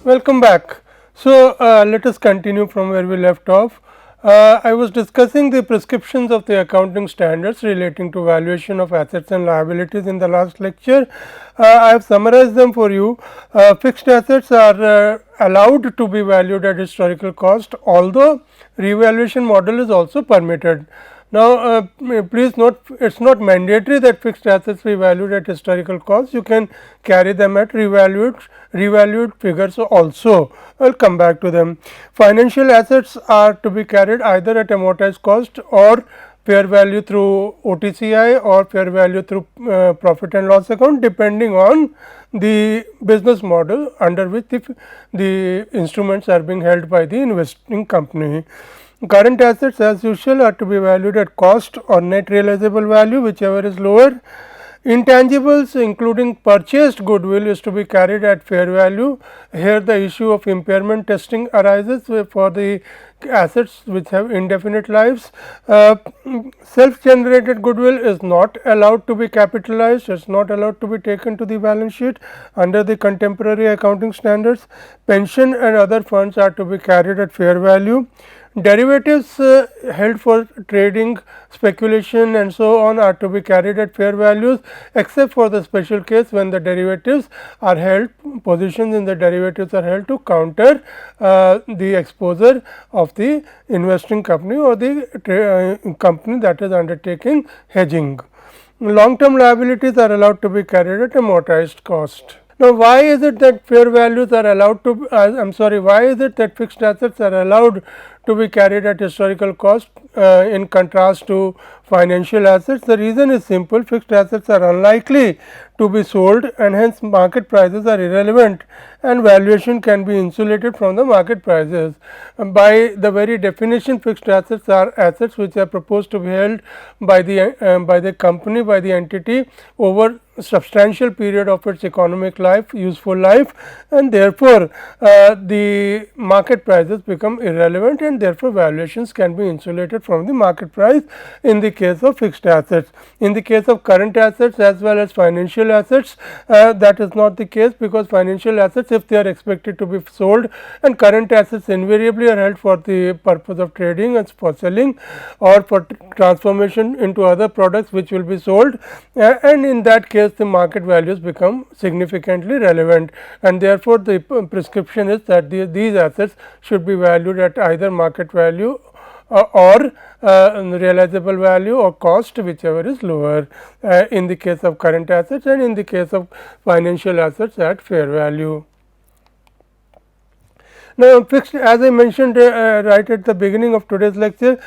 Welcome back. So, let us continue from where we left off. I was discussing the prescriptions of the accounting standards relating to valuation of assets and liabilities in the last lecture. I have summarized them for you. Fixed assets are allowed to be valued at historical cost, although revaluation model is also permitted. Now, please note, it is not mandatory that fixed assets be valued at historical cost. You can carry them at revalued figures also. I will come back to them. Financial assets are to be carried either at amortized cost or fair value through OTCI or fair value through profit and loss account, depending on the business model under which the instruments are being held by the investing company. Current assets as usual are to be valued at cost or net realizable value, whichever is lower. Intangibles including purchased goodwill is to be carried at fair value. Here the issue of impairment testing arises for the assets which have indefinite lives. Self generated goodwill is not allowed to be capitalized, it is not allowed to be taken to the balance sheet under the contemporary accounting standards. Pension and other funds are to be carried at fair value. Derivatives held for trading, speculation and so on are to be carried at fair values, except for the special case when the derivatives are held, positions in the derivatives are held to counter the exposure of the investing company or the company that is undertaking hedging. Long term liabilities are allowed to be carried at amortized cost. Now, why is it that fair values are allowed to why is it that fixed assets are allowed to be carried at historical cost in contrast to financial assets? The reason is simple: fixed assets are unlikely to be sold and hence market prices are irrelevant and valuation can be insulated from the market prices. By the very definition, fixed assets are assets which are proposed to be held by the company, by the entity over substantial period of its economic life, useful life, and therefore, the market prices become irrelevant and therefore, valuations can be insulated from the market price in the case of fixed assets. In the case of current assets as well as financial assets, that is not the case, because financial assets, if they are expected to be sold, and current assets invariably are held for the purpose of trading and for selling or for transformation into other products which will be sold, and in that case the market values become significantly relevant, and therefore, the prescription is that these assets should be valued at either market value or realizable value or cost, whichever is lower in the case of current assets, and in the case of financial assets at fair value. Now, fixed, as I mentioned right at the beginning of today's lecture,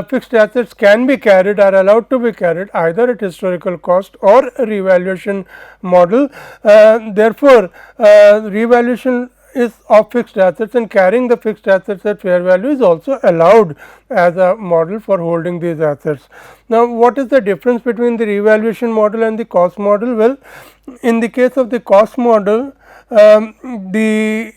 fixed assets can be carried, are allowed to be carried either at historical cost or a revaluation model. Therefore, revaluation is of fixed assets, and carrying the fixed assets at fair value is also allowed as a model for holding these assets. Now, what is the difference between the revaluation model and the cost model? Well, in the case of the cost model, the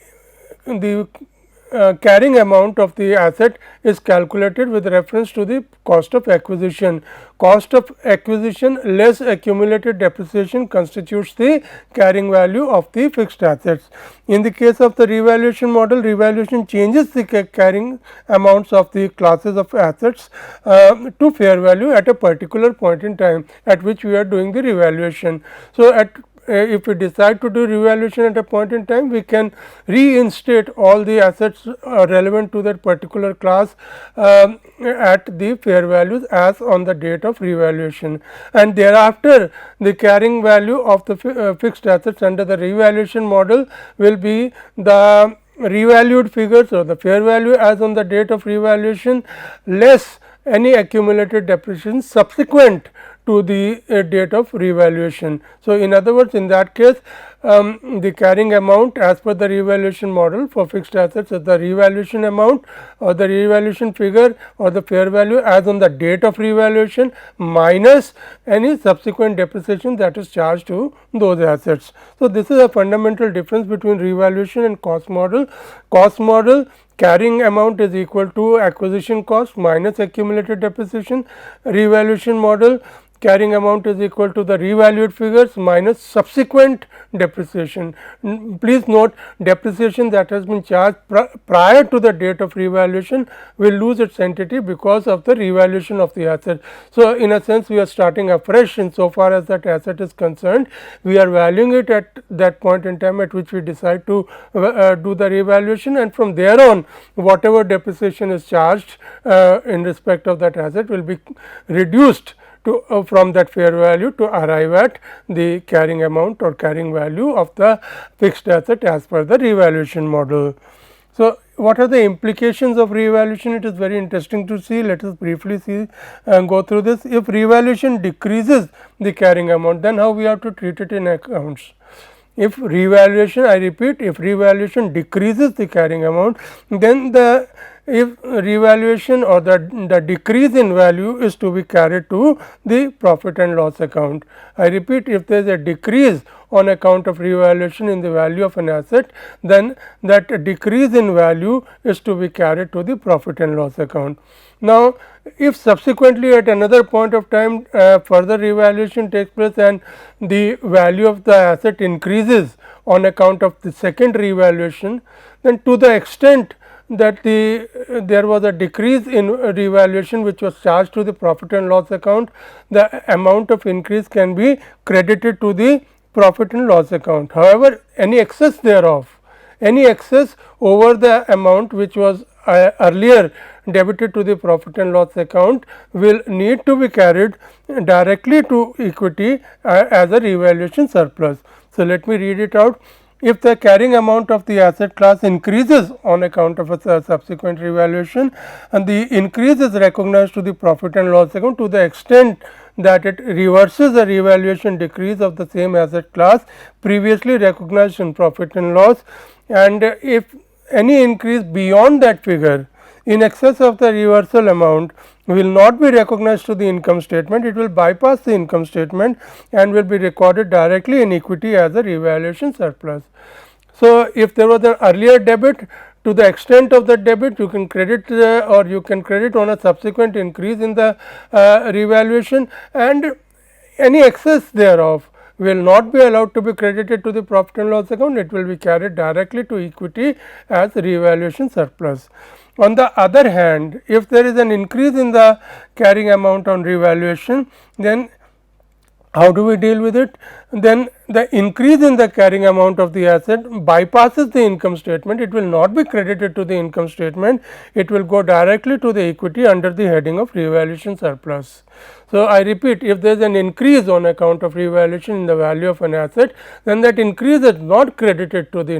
carrying amount of the asset is calculated with reference to the cost of acquisition. Cost of acquisition less accumulated depreciation constitutes the carrying value of the fixed assets. In the case of the revaluation model, revaluation changes the carrying amounts of the classes of assets to fair value at a particular point in time at which we are doing the revaluation. So, if we decide to do revaluation at a point in time, we can reinstate all the assets relevant to that particular class at the fair values as on the date of revaluation, and thereafter the carrying value of the fixed assets under the revaluation model will be the revalued figures or the fair value as on the date of revaluation less any accumulated depreciation subsequent to the date of revaluation. So, in other words, in that case, the carrying amount as per the revaluation model for fixed assets is the revaluation amount or the revaluation figure or the fair value as on the date of revaluation minus any subsequent depreciation that is charged to those assets. So, this is a fundamental difference between revaluation and cost model. Cost model, carrying amount is equal to acquisition cost minus accumulated depreciation. Revaluation model, carrying amount is equal to the revalued figures minus subsequent depreciation. Please note, depreciation that has been charged prior to the date of revaluation will lose its entity because of the revaluation of the asset. So, in a sense we are starting afresh in so far as that asset is concerned. We are valuing it at that point in time at which we decide to do the revaluation, and from there on whatever depreciation is charged in respect of that asset will be reduced to from that fair value to arrive at the carrying amount or carrying value of the fixed asset as per the revaluation model. So, what are the implications of revaluation? It is very interesting to see. Let us briefly see and go through this. If revaluation decreases the carrying amount, then how we have to treat it in accounts? If revaluation, I repeat, if revaluation decreases the carrying amount, then if revaluation or the decrease in value is to be carried to the profit and loss account. I repeat, if there is a decrease on account of revaluation in the value of an asset, then that decrease in value is to be carried to the profit and loss account. Now, if subsequently at another point of time further revaluation takes place and the value of the asset increases on account of the second revaluation, then to the extent that there was a decrease in revaluation which was charged to the profit and loss account, the amount of increase can be credited to the profit and loss account. However, any excess thereof, any excess over the amount which was earlier debited to the profit and loss account will need to be carried directly to equity as a revaluation surplus. So, let me read it out. If the carrying amount of the asset class increases on account of a subsequent revaluation and the increase is recognized to the profit and loss account to the extent that it reverses the revaluation decrease of the same asset class previously recognized in profit and loss, and if any increase beyond that figure in excess of the reversal amount will not be recognized to the income statement, it will bypass the income statement and will be recorded directly in equity as a revaluation surplus. So, if there was an earlier debit, to the extent of the debit you can credit or you can credit on a subsequent increase in the revaluation, and any excess thereof will not be allowed to be credited to the profit and loss account, it will be carried directly to equity as revaluation surplus. On the other hand, if there is an increase in the carrying amount on revaluation, then how do we deal with it? Then the increase in the carrying amount of the asset bypasses the income statement, it will not be credited to the income statement, it will go directly to the equity under the heading of revaluation surplus. So, I repeat, if there is an increase on account of revaluation in the value of an asset, then that increase is not credited to the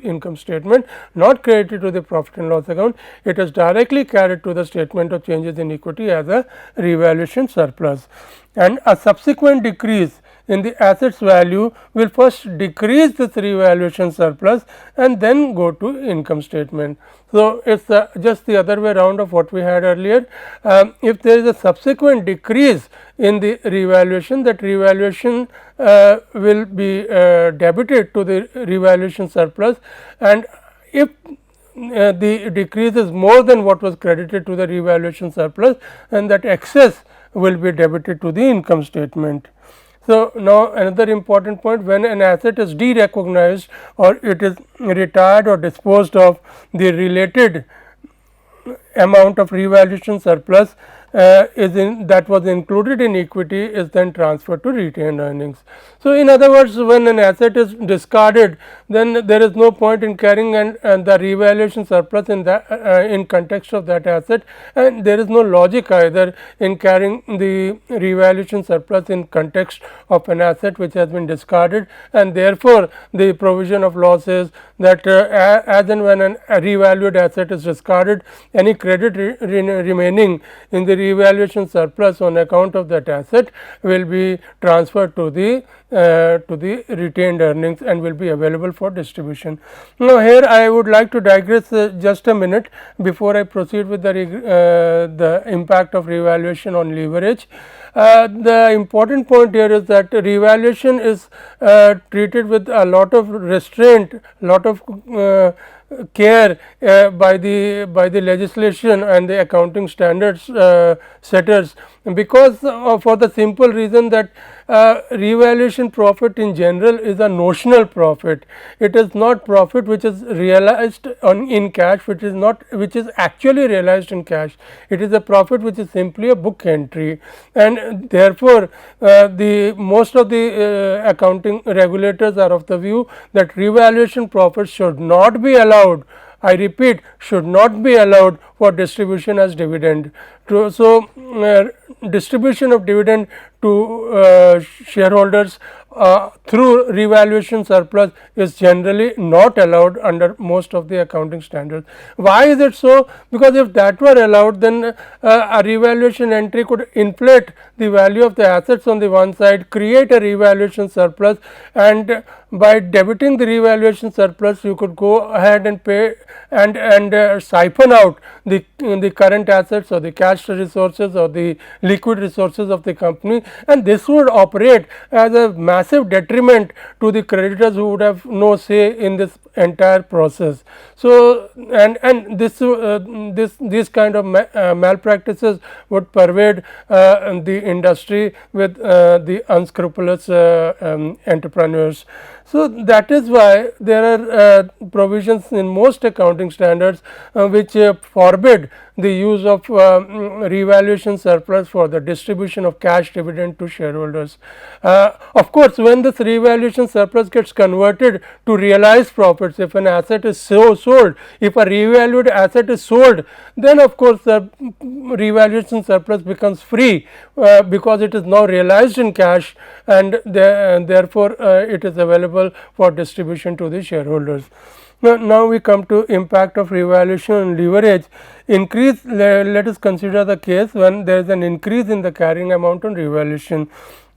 income statement, not credited to the profit and loss account, it is directly carried to the statement of changes in equity as a revaluation surplus, and a subsequent decrease in the assets value will first decrease this revaluation surplus and then go to income statement. So, it is just the other way around of what we had earlier. If there is a subsequent decrease in the revaluation, that revaluation will be debited to the revaluation surplus, and if the decrease is more than what was credited to the revaluation surplus, and that excess will be debited to the income statement. So, now another important point, when an asset is derecognized or it is retired or disposed of, the related amount of revaluation surplus that was included in equity is then transferred to retained earnings. So, in other words, when an asset is discarded, then there is no point in carrying and the revaluation surplus in that in context of that asset, and there is no logic either in carrying the revaluation surplus in context of an asset which has been discarded, and therefore, the provision of losses that as and when a revalued asset is discarded, any credit remaining in the revaluation surplus on account of that asset will be transferred to the retained earnings and will be available for distribution. Now, here I would like to digress just a minute before I proceed with the impact of revaluation on leverage. The important point here is that revaluation is treated with a lot of restraint, lot of care by the legislation and the accounting standards setters, because for the simple reason that revaluation profit in general is a notional profit. It is not profit which is realized in cash, which is actually realized in cash. It is a profit which is simply a book entry, and therefore, the most of the accounting regulators are of the view that revaluation profits should not be allowed. I repeat, should not be allowed for distribution as dividend. So, distribution of dividend to shareholders through revaluation surplus is generally not allowed under most of the accounting standards. Why is it so? Because if that were allowed, then a revaluation entry could inflate the value of the assets on the one side, create a revaluation surplus, and by debiting the revaluation surplus, you could go ahead and pay and siphon out the current assets or the cash resources or the liquid resources of the company, and this would operate as a massive detriment to the creditors who would have no say in this entire process. So, and these kind of malpractices would pervade the industry with the unscrupulous entrepreneurs. So, that is why there are provisions in most accounting standards which forbid the use of revaluation surplus for the distribution of cash dividend to shareholders. Of course, when this revaluation surplus gets converted to realized profits, if an asset is sold, if a revalued asset is sold, then of course the revaluation surplus becomes free because it is now realized in cash, and therefore it is available for distribution to the shareholders. Now we come to impact of revaluation on leverage. Increase, let us consider the case when there is an increase in the carrying amount on revaluation.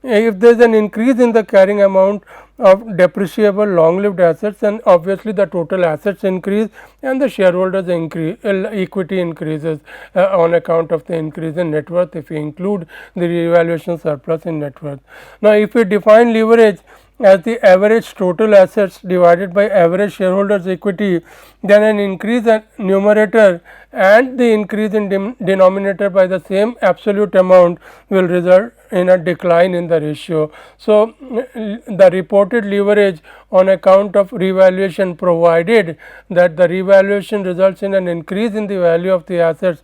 If there is an increase in the carrying amount of depreciable long lived assets, then obviously the total assets increase and the shareholders equity increases on account of the increase in net worth if we include the revaluation surplus in net worth. Now, if we define leverage as the average total assets divided by average shareholders equity, then an increase in numerator and the increase in denominator by the same absolute amount will result in a decline in the ratio. So, the reported leverage on account of revaluation, provided that the revaluation results in an increase in the value of the assets,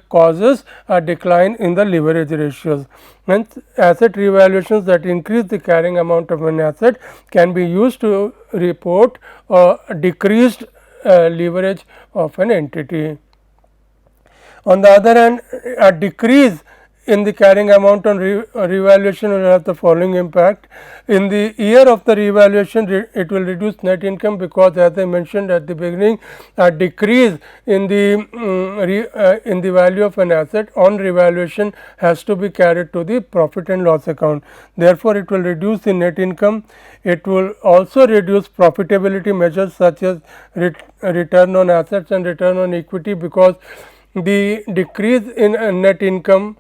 causes a decline in the leverage ratios. Hence, asset revaluations that increase the carrying amount of an asset can be used to report decreased leverage of an entity. On the other hand, a decrease in the carrying amount on revaluation will have the following impact. In the year of the revaluation, it will reduce net income, because as I mentioned at the beginning, a decrease in the value of an asset on revaluation has to be carried to the profit and loss account. Therefore, it will reduce the net income. It will also reduce profitability measures such as return on assets and return on equity, because the decrease in net income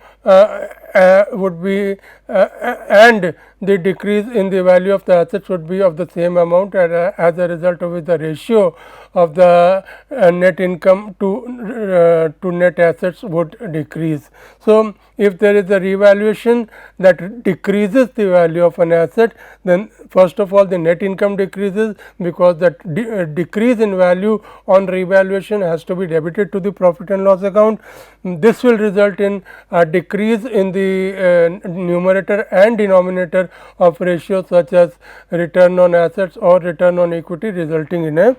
would be and the decrease in the value of the assets would be of the same amount, and as a result of which the ratio of the net income to net assets would decrease. So, if there is a revaluation that decreases the value of an asset, then first of all the net income decreases, because that decrease in value on revaluation has to be debited to the profit and loss account. This will result in a decrease in the numerator and denominator of ratios such as return on assets or return on equity, resulting in a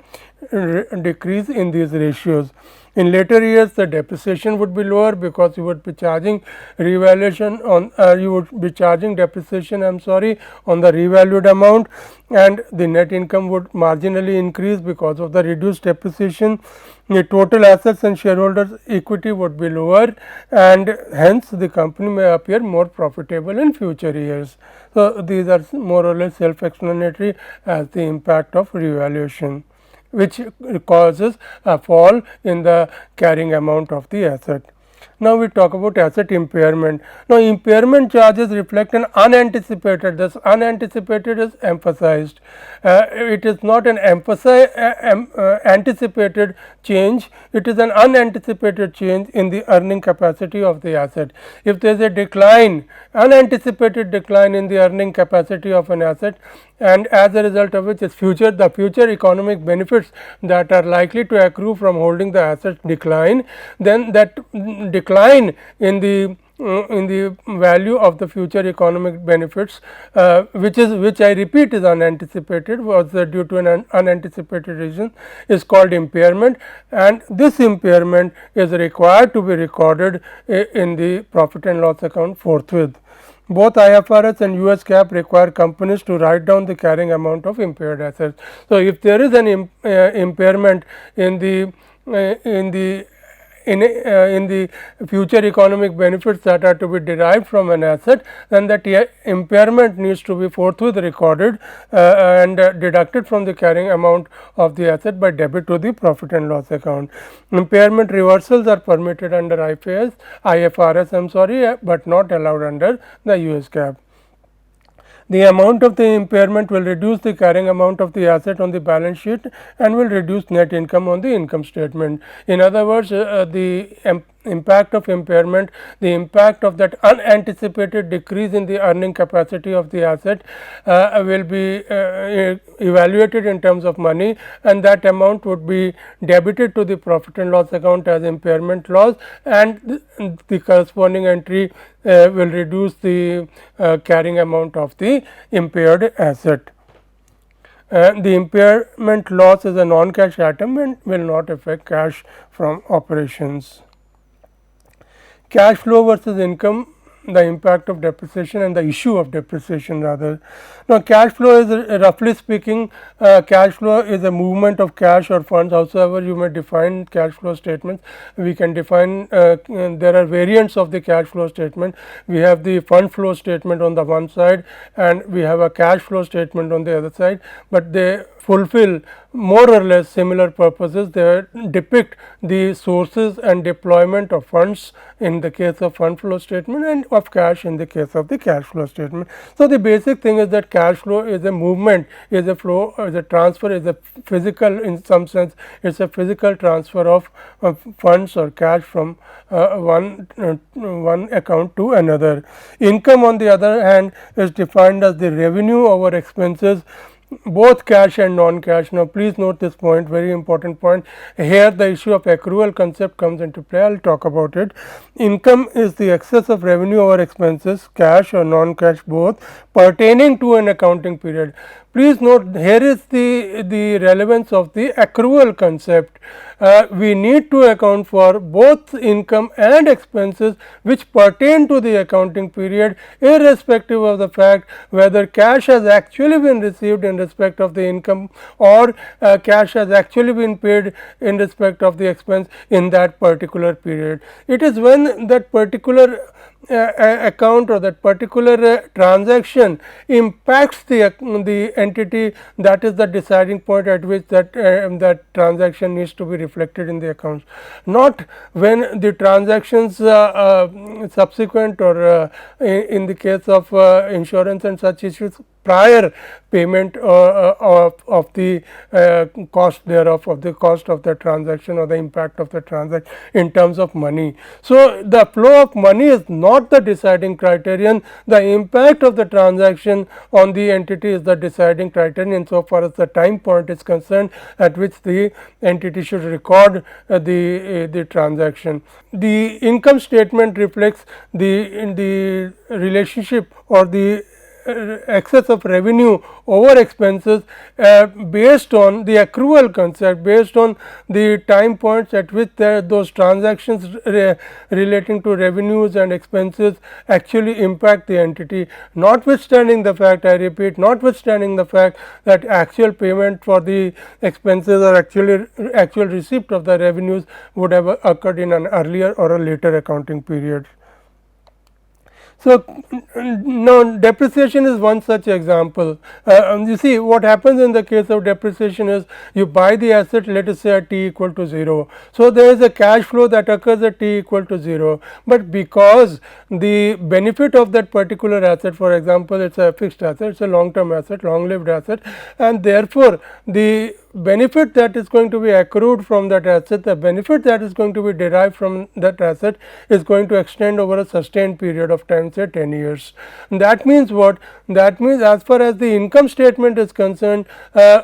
decrease in these ratios. In later years, the depreciation would be lower, because you would be charging revaluation on depreciation on the revalued amount, and the net income would marginally increase because of the reduced depreciation. The total assets and shareholders equity would be lower, and hence the company may appear more profitable in future years. So, these are more or less self-explanatory as the impact of revaluation, which causes a fall in the carrying amount of the asset. Now, we talk about asset impairment. Now, impairment charges reflect an unanticipated, this unanticipated is emphasized. It is not an anticipated change, it is an unanticipated change in the earning capacity of the asset. If there is a decline, unanticipated decline in the earning capacity of an asset, and as a result of which the future economic benefits that are likely to accrue from holding the asset decline, then that decline in the value of the future economic benefits, which I repeat is unanticipated, was due to an unanticipated reason, is called impairment, and this impairment is required to be recorded in the profit and loss account forthwith. Both IFRS and US GAAP require companies to write down the carrying amount of impaired assets. So, if there is an impairment in the future economic benefits that are to be derived from an asset, then that impairment needs to be forthwith recorded and deducted from the carrying amount of the asset by debit to the profit and loss account. Impairment reversals are permitted under IFRS, but not allowed under the US GAAP. The amount of the impairment will reduce the carrying amount of the asset on the balance sheet and will reduce net income on the income statement. In other words, the impact of impairment, the impact of that unanticipated decrease in the earning capacity of the asset will be evaluated in terms of money, and that amount would be debited to the profit and loss account as impairment loss, and the corresponding entry will reduce the carrying amount of the impaired asset. The impairment loss is a non-cash item and will not affect cash from operations. Cash flow versus income, the impact of depreciation and the issue of depreciation rather. Now, cash flow is roughly speaking, cash flow is a movement of cash or funds. Howsoever you may define cash flow statements, we can define there are variants of the cash flow statement. We have the fund flow statement on the one side and we have a cash flow statement on the other side, but they fulfill more or less similar purposes. They depict the sources and deployment of funds in the case of fund flow statement and of cash in the case of the cash flow statement. So, the basic thing is that cash flow is a movement, is a flow, is a transfer, is a physical, in some sense it is a physical transfer of funds or cash from one account to another. Income on the other hand is defined as the revenue over expenses, both cash and non-cash. Now, please note this point, very important point. Here the issue of accrual concept comes into play. I will talk about it. Income is the excess of revenue over expenses, cash or non-cash both, pertaining to an accounting period. Please note, here is the relevance of the accrual concept. We need to account for both income and expenses which pertain to the accounting period, irrespective of the fact whether cash has actually been received in respect of the income or cash has actually been paid in respect of the expense in that particular period. It is when that particular account or that particular transaction impacts the entity, that is the deciding point at which that transaction needs to be reflected in the accounts, not when the transactions subsequent or in the case of insurance and such issues, prior payment of the cost thereof, of the cost of the transaction or the impact of the transaction in terms of money. So, the flow of money is not the deciding criterion, the impact of the transaction on the entity is the deciding criterion insofar as the time point is concerned at which the entity should record the transaction. The income statement reflects the relationship or the excess of revenue over expenses based on the accrual concept, based on the time points at which those transactions relating to revenues and expenses actually impact the entity, notwithstanding the fact, I repeat, notwithstanding the fact that actual payment for the expenses or actual receipt of the revenues would have occurred in an earlier or a later accounting period. So, now depreciation is one such example. You see what happens in the case of depreciation is you buy the asset, let us say at t equal to 0. So, there is a cash flow that occurs at t equal to 0, but because the benefit of that particular asset, for example, it is a fixed asset, it is a long term asset, long lived asset, and therefore, the benefit that is going to be accrued from that asset, the benefit that is going to be derived from that asset is going to extend over a sustained period of time, say 10 years. That means what? That means as far as the income statement is concerned,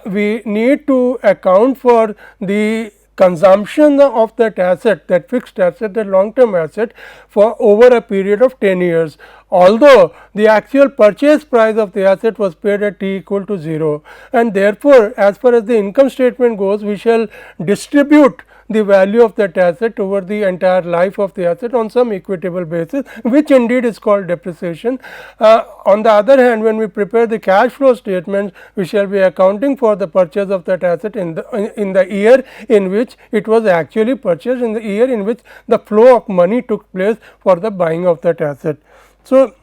we need to account for the consumption of that asset, that fixed asset, that long term asset for over a period of 10 years. Although the actual purchase price of the asset was paid at t equal to 0, and therefore, as far as the income statement goes, we shall distribute the value of that asset over the entire life of the asset on some equitable basis, which indeed is called depreciation. On the other hand, when we prepare the cash flow statements, we shall be accounting for the purchase of that asset in the year in which it was actually purchased, in the year in which the flow of money took place for the buying of that asset. So,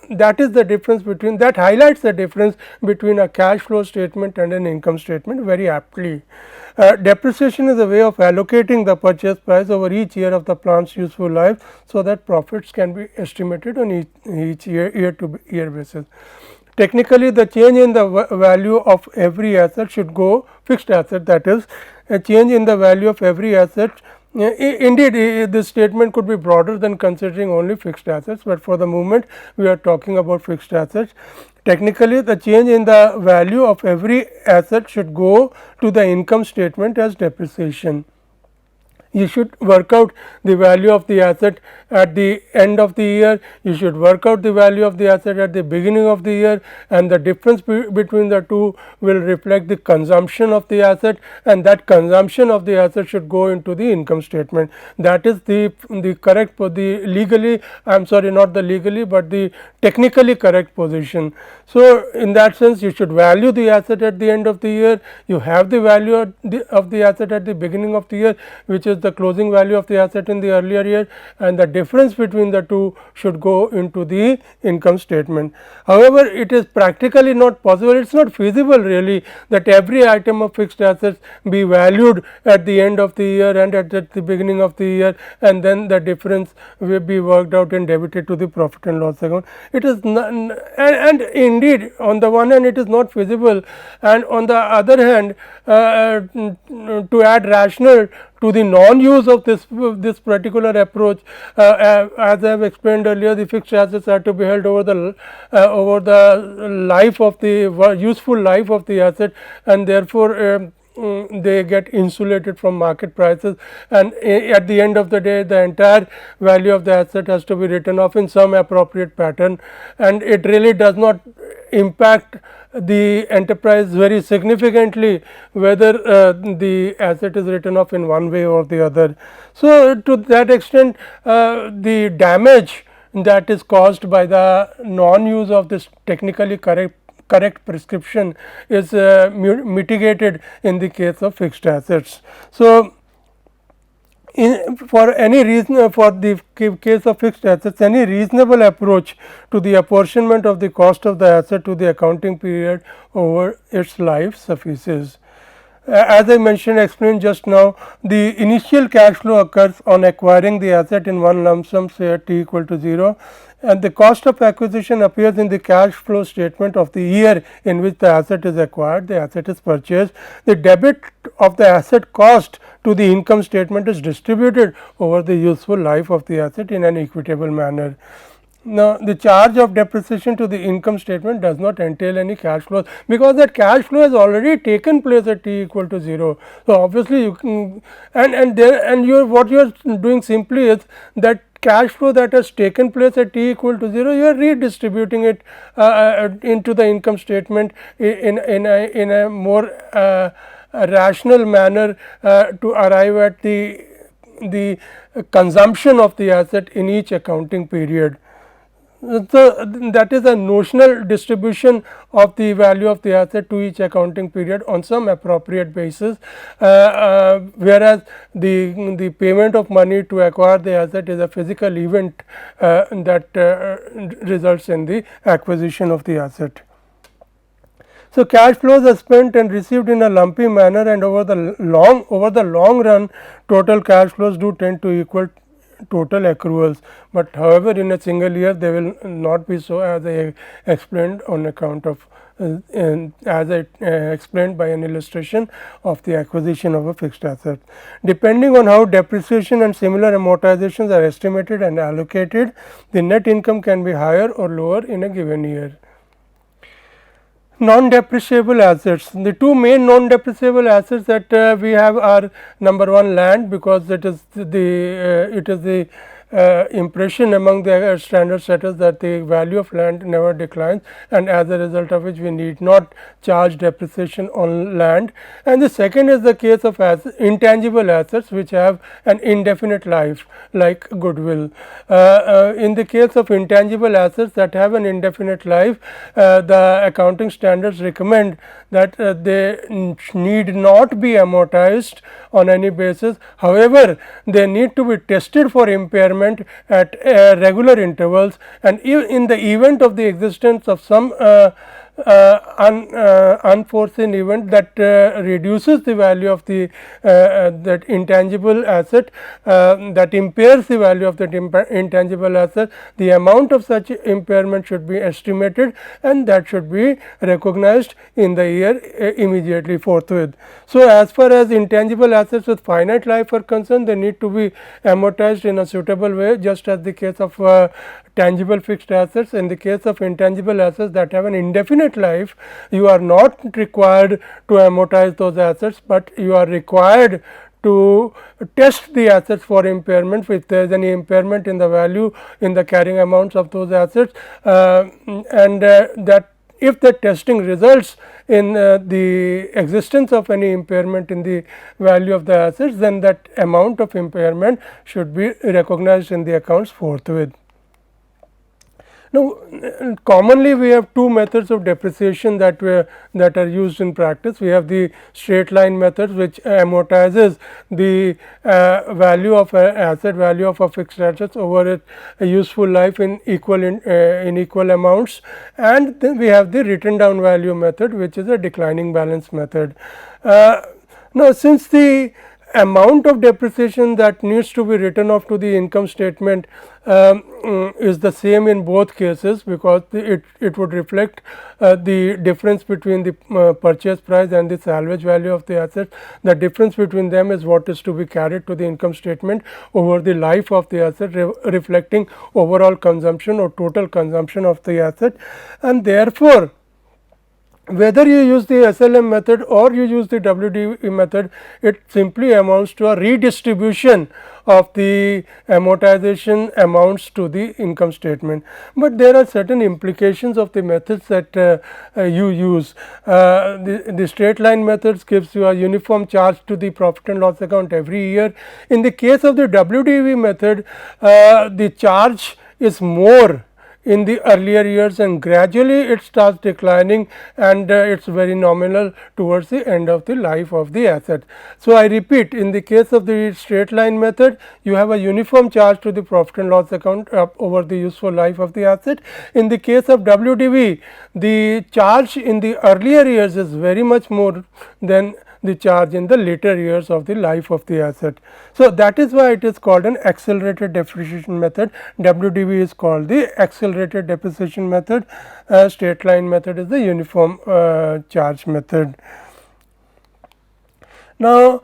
that is the difference between, that highlights the difference between a cash flow statement and an income statement very aptly. Depreciation is a way of allocating the purchase price over each year of the plant's useful life, so that profits can be estimated on each year to year basis. Technically, the change in the value of every asset should go, fixed asset, that is, a change in the value of every asset. Indeed, this statement could be broader than considering only fixed assets, but for the moment we are talking about fixed assets. Technically, the change in the value of every asset should go to the income statement as depreciation. You should work out the value of the asset at the end of the year, you should work out the value of the asset at the beginning of the year, and the difference between the two will reflect the consumption of the asset, and that consumption of the asset should go into the income statement. That is the correct, the legally, I am sorry, not the legally, but the technically correct position. So, in that sense, you should value the asset at the end of the year, you have the value of the asset at the beginning of the year, which is the closing value of the asset in the earlier year, and the difference between the two should go into the income statement. However, it is practically not possible, it is not feasible really that every item of fixed assets be valued at the end of the year and at the beginning of the year, and then the difference will be worked out and debited to the profit and loss account. It is not, and indeed on the one hand it is not feasible, and on the other hand to add rationale to the non-use of this particular approach, as I have explained earlier, the fixed assets are to be held over the life of the useful life of the asset, and therefore they get insulated from market prices, and at the end of the day the entire value of the asset has to be written off in some appropriate pattern, and it really does not impact the enterprise very significantly whether the asset is written off in one way or the other. So, to that extent the damage that is caused by the non-use of this technically correct prescription is mitigated in the case of fixed assets. So, for any reason, for the case of fixed assets, any reasonable approach to the apportionment of the cost of the asset to the accounting period over its life suffices. As I explained just now, the initial cash flow occurs on acquiring the asset in one lump sum, say at t equal to 0, and the cost of acquisition appears in the cash flow statement of the year in which the asset is acquired, the asset is purchased. The debit of the asset cost to the income statement is distributed over the useful life of the asset in an equitable manner. Now, the charge of depreciation to the income statement does not entail any cash flows, because that cash flow has already taken place at t equal to 0. So, obviously, you can, and what you are doing simply is that cash flow that has taken place at t equal to 0, you are redistributing it into the income statement in a more rational manner to arrive at the consumption of the asset in each accounting period. So, that is a notional distribution of the value of the asset to each accounting period on some appropriate basis, whereas the payment of money to acquire the asset is a physical event that results in the acquisition of the asset. So, cash flows are spent and received in a lumpy manner, and over the long run total cash flows do tend to equal total accruals, but however, in a single year they will not be so, as I explained on account of as I explained by an illustration of the acquisition of a fixed asset. Depending on how depreciation and similar amortizations are estimated and allocated, the net income can be higher or lower in a given year. Non-depreciable assets. The two main non-depreciable assets that we have are, number one, land, because it is the impression among the standard setters that the value of land never declines, and as a result of which we need not charge depreciation on land. And the second is the case of intangible assets which have an indefinite life, like goodwill. In the case of intangible assets that have an indefinite life, the accounting standards recommend that they need not be amortized on any basis. However, they need to be tested for impairment at regular intervals, and in the event of the existence of some unforeseen event that reduces the value of the that intangible asset, that impairs the value of that intangible asset, the amount of such impairment should be estimated, and that should be recognized in the year immediately forthwith. So, as far as intangible assets with finite life are concerned, they need to be amortized in a suitable way, just as the case of tangible fixed assets. In the case of intangible assets that have an indefinite life, you are not required to amortize those assets, but you are required to test the assets for impairment. If there is any impairment in the value, in the carrying amounts of those assets, and that if the testing results in the existence of any impairment in the value of the assets, then that amount of impairment should be recognized in the accounts forthwith. Now, commonly we have two methods of depreciation that are used in practice. We have the straight line method, which amortizes the value of a asset, value of a fixed assets over a useful life in equal amounts, and then we have the written down value method, which is a declining balance method. Now, since the amount of depreciation that needs to be written off to the income statement is the same in both cases, because it would reflect the difference between the purchase price and the salvage value of the asset. The difference between them is what is to be carried to the income statement over the life of the asset, reflecting overall consumption or total consumption of the asset, and therefore, whether you use the SLM method or you use the WDV method, it simply amounts to a redistribution of the amortization amounts to the income statement. But there are certain implications of the methods that you use. The straight line methods gives you a uniform charge to the profit and loss account every year. In the case of the WDV method, the charge is more in the earlier years, and gradually it starts declining, and it is very nominal towards the end of the life of the asset. So, I repeat, in the case of the straight line method, you have a uniform charge to the profit and loss account over the useful life of the asset. In the case of WDV, the charge in the earlier years is very much more than the charge in the later years of the life of the asset. So, that is why it is called an accelerated depreciation method. WDV is called the accelerated depreciation method, straight line method is the uniform charge method. Now,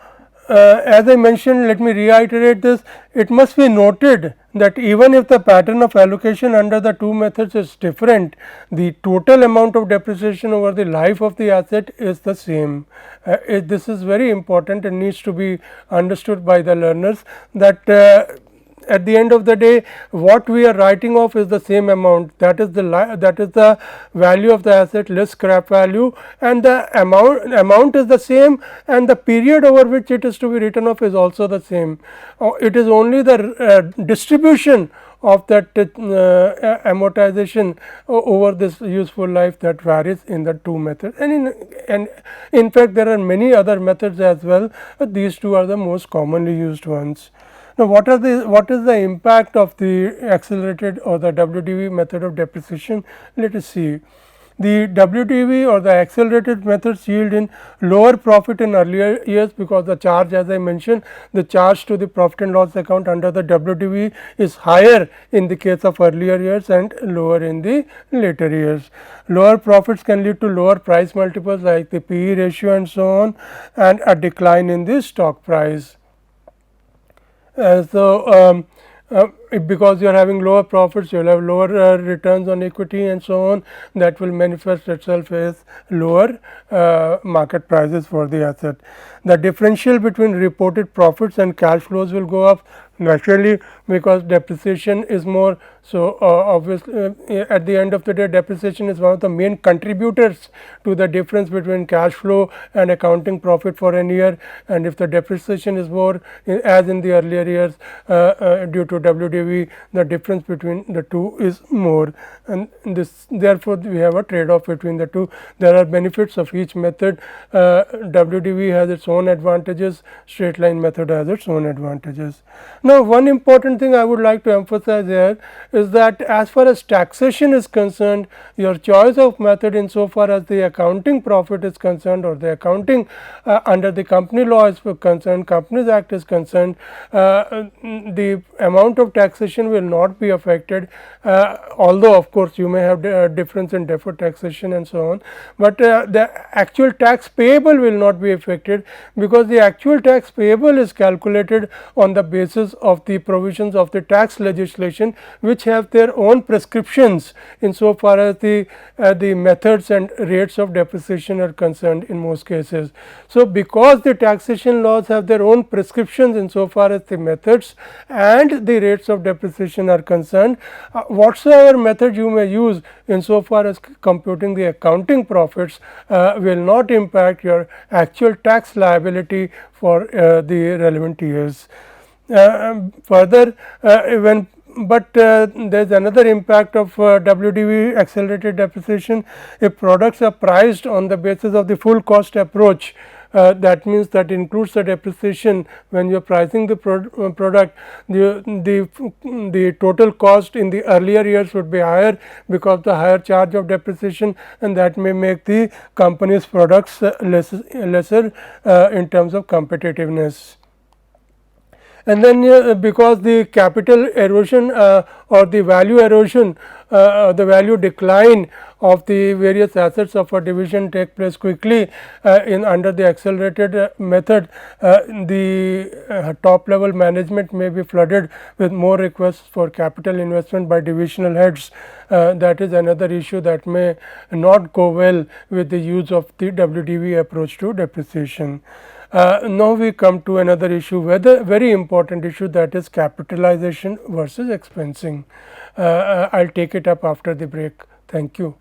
as I mentioned, let me reiterate this. It must be noted that even if the pattern of allocation under the two methods is different, the total amount of depreciation over the life of the asset is the same. This is very important and needs to be understood by the learners, that at the end of the day, what we are writing off is the same amount, that is the value of the asset less scrap value, and the amount is the same, and the period over which it is to be written off is also the same. It is only the distribution of that amortization over this useful life that varies in the two methods, and in fact there are many other methods as well, but these two are the most commonly used ones. Now, what is the impact of the accelerated or the WDV method of depreciation? Let us see. The WDV or the accelerated methods yield in lower profit in earlier years, because the charge, as I mentioned, the charge to the profit and loss account under the WDV is higher in the case of earlier years and lower in the later years. Lower profits can lead to lower price multiples like the PE ratio and so on, and a decline in the stock price. Because you are having lower profits, you will have lower returns on equity and so on, that will manifest itself as lower market prices for the asset. The differential between reported profits and cash flows will go up naturally, because depreciation is more. So, obviously at the end of the day, depreciation is one of the main contributors to the difference between cash flow and accounting profit for an year, and if the depreciation is more as in the earlier years due to WDV, the difference between the two is more, and this therefore, we have a trade off between the two. There are benefits of each method. WDV has its own advantages, straight line method has its own advantages. Now, one important thing I would like to emphasize here is that as far as taxation is concerned, your choice of method insofar as the accounting profit is concerned, or the accounting under the company law is concerned, Companies Act is concerned, the amount of taxation will not be affected, although of course you may have difference in deferred taxation and so on, but the actual tax payable will not be affected, because the actual tax payable is calculated on the basis of the provisions of the tax legislation, which have their own prescriptions insofar as the methods and rates of depreciation are concerned in most cases. So, because the taxation laws have their own prescriptions insofar as the methods and the rates of depreciation are concerned, whatsoever method you may use insofar as computing the accounting profits will not impact your actual tax liability for the relevant years. Further, there is another impact of WDV accelerated depreciation. If products are priced on the basis of the full cost approach, that means that includes the depreciation. When you are pricing the product, the total cost in the earlier years would be higher because the higher charge of depreciation, and that may make the company's products lesser in terms of competitiveness. And then because the capital erosion or the value erosion, the value decline of the various assets of a division take place quickly in under the accelerated method, the top level management may be flooded with more requests for capital investment by divisional heads. That is another issue that may not go well with the use of the WDV approach to depreciation. Now, we come to another issue, very important issue, that is capitalization versus expensing. I will take it up after the break. Thank you.